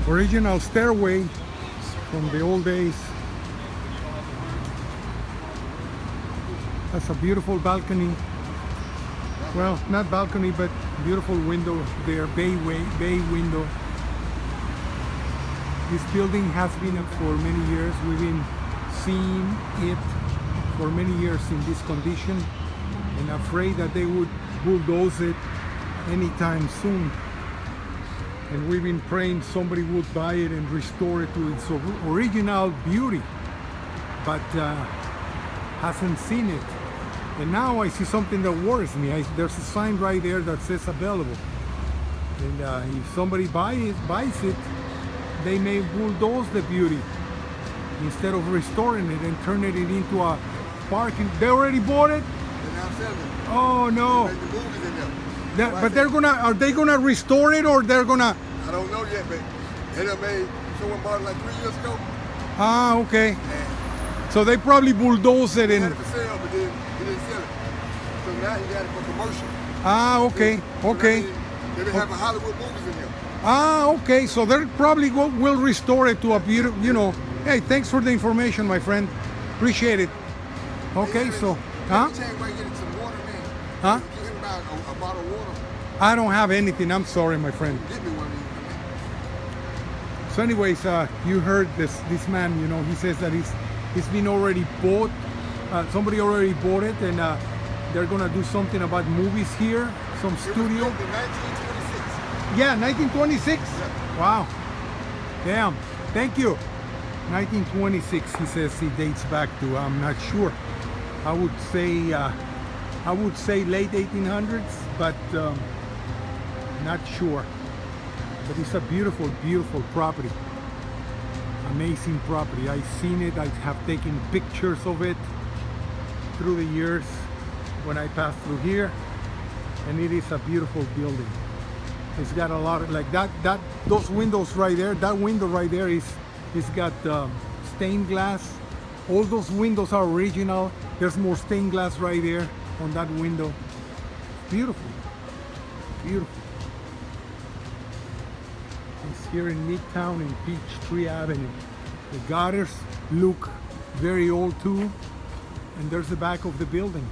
Original stairway from the old days. That's a beautiful balcony. Well, not balcony, but beautiful window there, bay window. This building has been up for many years. We've been seeing it for many years in this condition, and afraid that they would bulldoze it anytime soon. And we've been praying somebody would buy it and restore it to its original beauty, but hasn't seen it. And now I see something that worries me. There's a sign right there that says available. And if somebody buys it, they may bulldoze the beauty instead of restoring it and turning it into a parking. They already bought it? They're now selling it. Oh no. They make the movies in there. But are they gonna restore it, or they're gonna? I don't know yet, but they done made, someone bought it like 3 years ago. Ah, okay. And So they probably bulldoze it he and. had it for sale, but then he didn't sell it. So now he got it for commercial. Ah, okay, So okay. They've been having Hollywood movies in there. Ah, okay. So they probably will restore it to a beautiful, Hey, thanks for the information, my friend. Appreciate it. Okay, so, huh? You can't wait to get some water, man. Huh? You can buy a bottle of water. I don't have anything. I'm sorry, my friend. Get me one of these. So anyways, you heard this man, he says that it's been already bought. Somebody already bought it, and they're gonna do something about movies here, some It was studio. built in 1926. Yeah, 1926. Yeah. Wow. Damn. Thank you. 1926. He says he dates back to. I'm not sure. I would say late 1800s, but not sure. But it's a beautiful, beautiful property. Amazing property. I've seen it. I have taken pictures of it through the years when I passed through here, and it is a beautiful building. It's got a lot of those windows right there. That window right there it's got stained glass. All those windows are original. There's more stained glass right there on that window. Beautiful, beautiful. It's here in Midtown in Peachtree Avenue. The gutters look very old too, and there's the back of the building.